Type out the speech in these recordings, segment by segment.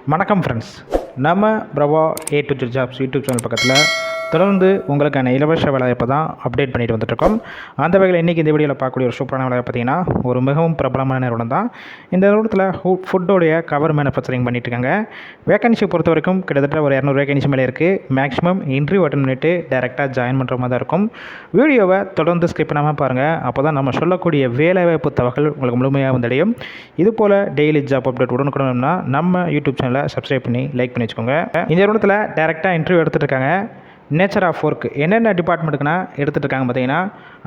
வணக்கம் ஃப்ரெண்ட்ஸ், நம்ம Prabha A to Z jobs YouTube channel பக்கத்தில் தொடர்ந்து உங்களுக்கான இலவச வேலைவாய்ப்பை தான் அப்டேட் பண்ணிட்டு வந்துட்டுருக்கோம். அந்த வகையில் இன்றைக்கி இந்த வீடியோவில் பார்க்கக்கூடிய ஒரு சூப்பரான வேலை பார்த்திங்கன்னா ஒரு மிகவும் பிரபலமான நிறுவனம் தான். இந்த நிறுவனத்தில் ஃபுட்டோடைய கவர் மேனுஃபேக்சரிங் பண்ணிட்டுருக்காங்க. வேகன்சி பொறுத்த வரைக்கும் கிட்டத்தட்ட ஒரு 200 வேகன்சி மேலே இருக்குது. மேக்ஸிமம் இன்டர்வியூ அட்டன் பண்ணிவிட்டு டேரெக்டாக ஜாயின் பண்ணுற மாதிரி தான் இருக்கும். வீடியோவை தொடர்ந்து ஸ்கிப் பண்ணாமல் பாருங்கள். அப்போ தான் நம்ம சொல்லக்கூடிய வேலைவாய்ப்பு தகவல் உங்களுக்கு முழுமையாக வந்தடையும். இதுபோல் டெய்லி ஜாப் அப்டேட் உடனுக்குடனா நம்ம யூடியூப் சேனலை சப்ஸ்கிரைப் பண்ணி லைக் பண்ணி வச்சுக்கோங்க. இந்த நிறுவனத்தில் டேரெக்டாக இன்டர்வியூ எடுத்துகிட்டு இருக்காங்க. நேச்சர் ஆஃப் ஒர்க் என்னென்ன டிபார்ட்மெண்ட்டுக்குன்னா எடுத்துகிட்டு இருக்காங்க பார்த்தீங்கன்னா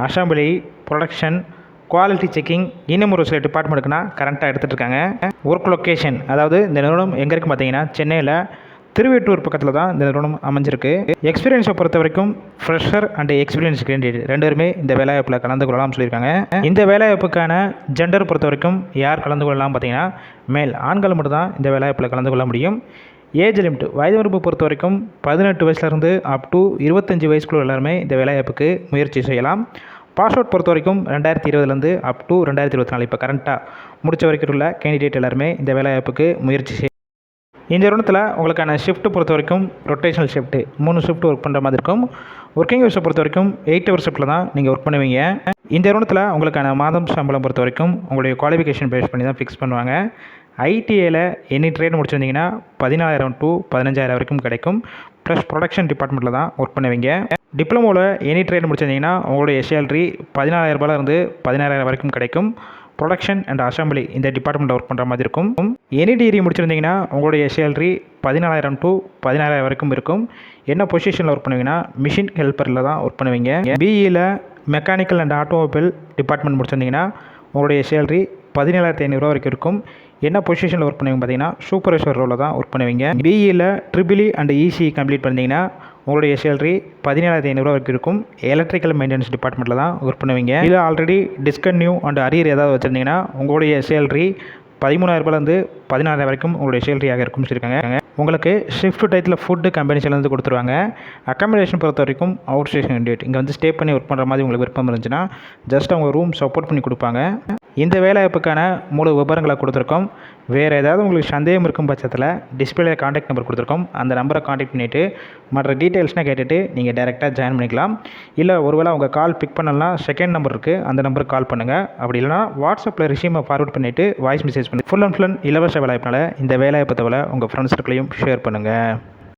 அசம்பிளி, ப்ரொடக்ஷன், குவாலிட்டி செக்கிங், இன்னும் ஒரு சில டிபார்ட்மெண்ட்டுக்குன்னா கரண்ட்டாக எடுத்துகிட்டு இருக்காங்க. ஒர்க் லொக்கேஷன், அதாவது இந்த நிறுவனம் எங்கே இருக்குது பார்த்தீங்கன்னா சென்னையில் திருவேட்டூர் பக்கத்தில் தான் இந்த நிறுவனம் அமைஞ்சிருக்கு. எக்ஸ்பீரியன்ஸை பொறுத்த வரைக்கும் ஃப்ரெஷர் அண்ட் எக்ஸ்பீரியன்ஸ் கேண்டிடேட் ரெண்டுமே இந்த வேலைவாய்ப்பில் கலந்து கொள்ளலாம் சொல்லியிருக்காங்க. இந்த வேலைவாய்ப்புக்கான ஜெண்டர் பொறுத்த வரைக்கும் யார் கலந்து கொள்ளலாம் பார்த்தீங்கன்னா மேல், ஆண்கள் மட்டும் தான் இந்த வேலைவாய்ப்பில் கலந்து கொள்ள முடியும். ஏஜ் லிமிட், வயது வரம்பு பொறுத்த வரைக்கும் 18 வயசுலேருந்து அப் டு 25 வயசுக்குள்ள எல்லாருமே இந்த வேலைவாய்ப்புக்கு முயற்சி செய்யலாம். பாஸ்அவுட் பொறுத்த வரைக்கும் 2020 அப் டு 2024 இப்போ கரண்ட்டாக முடித்த வரைக்கும் உள்ள கேண்டிடேட் எல்லாருமே இந்த வேலைவாய்ப்புக்கு முயற்சி செய்யும். இந்த நிறுவனத்தில் உங்களுக்கான ஷிஃப்ட் பொறுத்த வரைக்கும் ரொட்டேஷனல் ஷிஃப்ட்டு 3 ஷிஃப்ட் ஒர்க் பண்ணுற மாதிரி இருக்கும். ஒர்க்கிங் ஹவர்ஸை பொறுத்த வரைக்கும் 8 ஹவர் ஷிஃப்ட்டில் தான் நீங்கள் ஒர்க் பண்ணுவீங்க. இந்த நிறுவனத்தில் உங்களுக்கான மாதம் சம்பளம் பொறுத்த வரைக்கும் உங்களுடைய குவாலிஃபிகேஷன் பேஸ் பண்ணி தான் ஃபிக்ஸ் பண்ணுவாங்க. ஐடிஐயில் எனி ட்ரேட் முடிச்சிருந்தீங்கன்னா 14,000 to 15,000 வரைக்கும் கிடைக்கும். ப்ளஸ் ப்ரொடக்ஷன் டிபார்ட்மெண்ட்டில் தான் ஒர்க் பண்ணுவீங்க. டிப்ளமோவில் எனி ட்ரேட் முடிச்சிருந்தீங்கன்னா உங்களுடைய சேலரி 14,000 16,000 வரைக்கும் கிடைக்கும். ப்ரொடக்ஷன் அண்ட் அசம்பிளி இந்த டிபார்ட்மெண்ட்டில் ஒர்க் பண்ணுற மாதிரி இருக்கும். எனி டிகிரி முடிச்சிருந்தீங்கன்னா உங்களுடைய சேலரி 14,000 to 16,000 வரைக்கும் இருக்கும். என்ன பொசிஷனில் ஒர்க் பண்ணுவீங்கன்னா மிஷின் ஹெல்ப்பரில் தான் ஒர்க் பண்ணுவீங்க. பிஇயில் மெக்கானிக்கல் அண்ட் ஆட்டோமொபைல் டிபார்ட்மெண்ட் முடிச்சிருந்தீங்கன்னா உங்களுடைய சேலரி 17,500 வரைக்கும் இருக்கும். என்ன பொசிஷனில் ஒர்க் பண்ணுவீங்க பார்த்தீங்கன்னா சூப்பர்வைசர் ரோலில் தான் ஒர்க் பண்ணுவீங்க. பிஇயில் ட்ரிபிள் அண்ட் இசி கம்ப்ளீட் பண்ணிங்கன்னா உங்களுடைய சேலரி 17,500 வரைக்கும் இருக்கும். எலக்ட்ரிக்கல் மெயின்டெனன்ஸ் டிபார்ட்மெண்ட்டில் தான் ஒர்க் பண்ணுவீங்க. இல்லை ஆல்ரெடி டிஸ்கன்யூ அண்ட் அரியர் ஏதாவது வச்சுருந்தீங்கன்னா உங்களுடைய சேலரி 13,000 16,000 வரைக்கும் உங்களுடைய சேலரியாக இருக்கும்னு சொல்லியிருக்காங்க. உங்களுக்கு ஷிஃப்ட் டயத்தில் ஃபுட்டு கம்பெனிஸ்லேருந்து கொடுத்துருவாங்க. அக்காமடேஷன் பொறுத்த வரைக்கும் அவுட் ஸ்டேஷன் டேட் இங்கே வந்து ஸ்டே பண்ணி ஒர்க் பண்ணுற மாதிரி உங்களுக்கு விருப்பம் இருந்துச்சுன்னா ஜஸ்ட் அவங்க ரூம் சப்போர்ட் பண்ணி கொடுப்பாங்க. இந்த வேலைவாய்ப்புக்கான முழு விவரங்களை கொடுத்துருக்கோம். வேறு ஏதாவது உங்களுக்கு சந்தேகம் இருக்கும் பட்சத்தில் டிஸ்பிளே காண்டாக்ட் நம்பர் கொடுத்துருக்கோம். அந்த நம்பரை காண்டாக்ட் பண்ணிவிட்டு மற்ற டீட்டெயில்ஸ்னால் கேட்டுட்டு நீங்கள் டேரெக்டாக ஜாயின் பண்ணிக்கலாம். இல்லை ஒருவேளை அவங்க கால் பிக் பண்ணலாம், செகண்ட் நம்பர் இருக்குது, அந்த நம்பருக்கு கால் பண்ணுங்கள். அப்படி இல்லைனா வாட்ஸ்அப்பில் ரிசீமை ஃபார்வர்ட் பண்ணிவிட்டு வாய்ஸ் மெசேஜ் பண்ணி ஃபுல் அண்ட் ஃபுல் இலவச வேலைவாய்ப்பினால இந்த வேலைவாய்ப்பு தவிர உங்கள் ஃப்ரெண்ட்ஸ் சர்க்கிளையும் ஷேர் பண்ணுங்கள்.